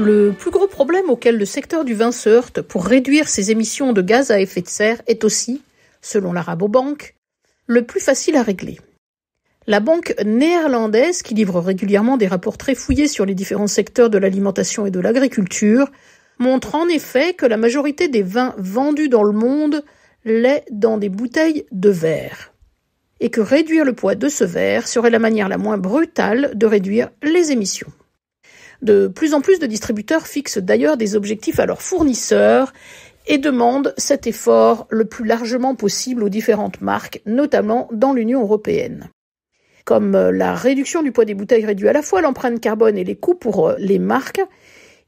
Le plus gros problème auquel le secteur du vin se heurte pour réduire ses émissions de gaz à effet de serre est aussi, selon la Rabobank, le plus facile à régler. La banque néerlandaise, qui livre régulièrement des rapports très fouillés sur les différents secteurs de l'alimentation et de l'agriculture, montre en effet que la majorité des vins vendus dans le monde l'est dans des bouteilles de verre, et que réduire le poids de ce verre serait la manière la moins brutale de réduire les émissions. De plus en plus de distributeurs fixent d'ailleurs des objectifs à leurs fournisseurs et demandent cet effort le plus largement possible aux différentes marques, notamment dans l'Union européenne. Comme la réduction du poids des bouteilles réduit à la fois l'empreinte carbone et les coûts pour les marques,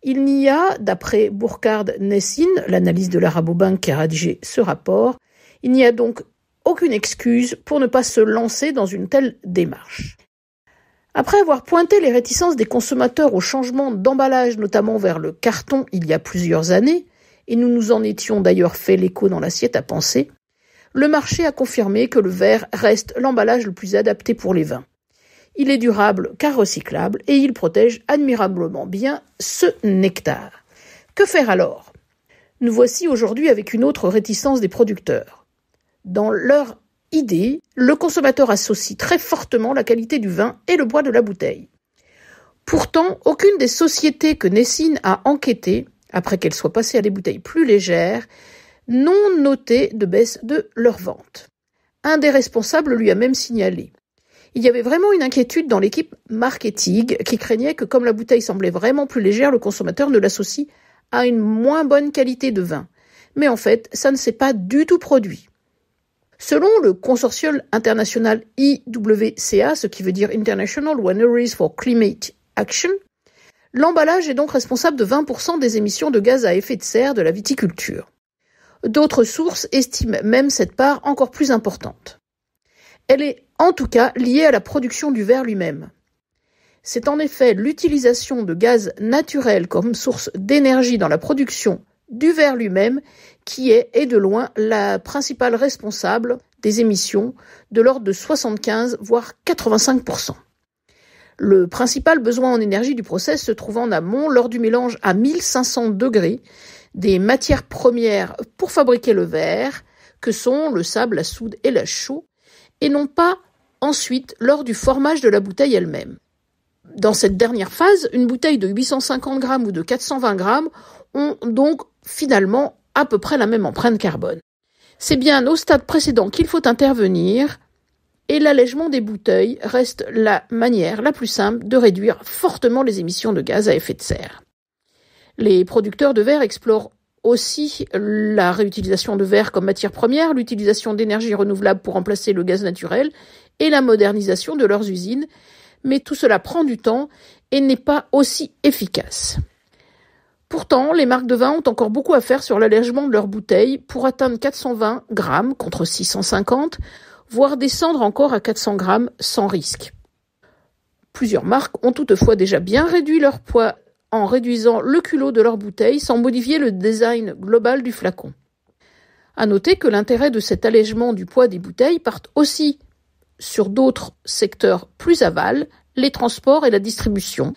il n'y a, d'après Burkhard Nessin, l'analyse de la Rabobank qui a rédigé ce rapport, il n'y a donc aucune excuse pour ne pas se lancer dans une telle démarche. Après avoir pointé les réticences des consommateurs au changement d'emballage, notamment vers le carton il y a plusieurs années, et nous nous en étions d'ailleurs fait l'écho dans l'assiette à penser, le marché a confirmé que le verre reste l'emballage le plus adapté pour les vins. Il est durable car recyclable et il protège admirablement bien ce nectar. Que faire alors ? Nous voici aujourd'hui avec une autre réticence des producteurs. Dans leur idée, le consommateur associe très fortement la qualité du vin et le poids de la bouteille. Pourtant, aucune des sociétés que Nessin a enquêtées, après qu'elles soient passées à des bouteilles plus légères, n'ont noté de baisse de leurs ventes. Un des responsables lui a même signalé. Il y avait vraiment une inquiétude dans l'équipe marketing qui craignait que comme la bouteille semblait vraiment plus légère, le consommateur ne l'associe à une moins bonne qualité de vin. Mais en fait, ça ne s'est pas du tout produit. Selon le consortium international IWCA, ce qui veut dire International Wineries for Climate Action, l'emballage est donc responsable de 20% des émissions de gaz à effet de serre de la viticulture. D'autres sources estiment même cette part encore plus importante. Elle est en tout cas liée à la production du verre lui-même. C'est en effet l'utilisation de gaz naturel comme source d'énergie dans la production du verre lui-même qui est, et de loin, la principale responsable des émissions de l'ordre de 75 voire 85%. Le principal besoin en énergie du process se trouve en amont lors du mélange à 1500 degrés des matières premières pour fabriquer le verre, que sont le sable, la soude et la chaux, et non pas ensuite lors du formage de la bouteille elle-même. Dans cette dernière phase, une bouteille de 850 grammes ou de 420 grammes ont donc finalement à peu près la même empreinte carbone. C'est bien au stade précédent qu'il faut intervenir et l'allègement des bouteilles reste la manière la plus simple de réduire fortement les émissions de gaz à effet de serre. Les producteurs de verre explorent aussi la réutilisation de verre comme matière première, l'utilisation d'énergie renouvelable pour remplacer le gaz naturel et la modernisation de leurs usines, mais tout cela prend du temps et n'est pas aussi efficace. Pourtant, les marques de vin ont encore beaucoup à faire sur l'allègement de leurs bouteilles pour atteindre 420 grammes contre 650, voire descendre encore à 400 grammes sans risque. Plusieurs marques ont toutefois déjà bien réduit leur poids en réduisant le culot de leur bouteille sans modifier le design global du flacon. À noter que l'intérêt de cet allègement du poids des bouteilles part aussi sur d'autres secteurs plus aval, les transports et la distribution,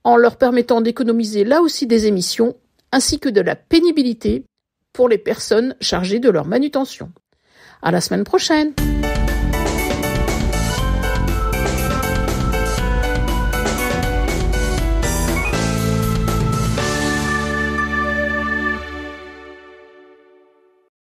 en leur permettant d'économiser là aussi des émissions, ainsi que de la pénibilité pour les personnes chargées de leur manutention. À la semaine prochaine!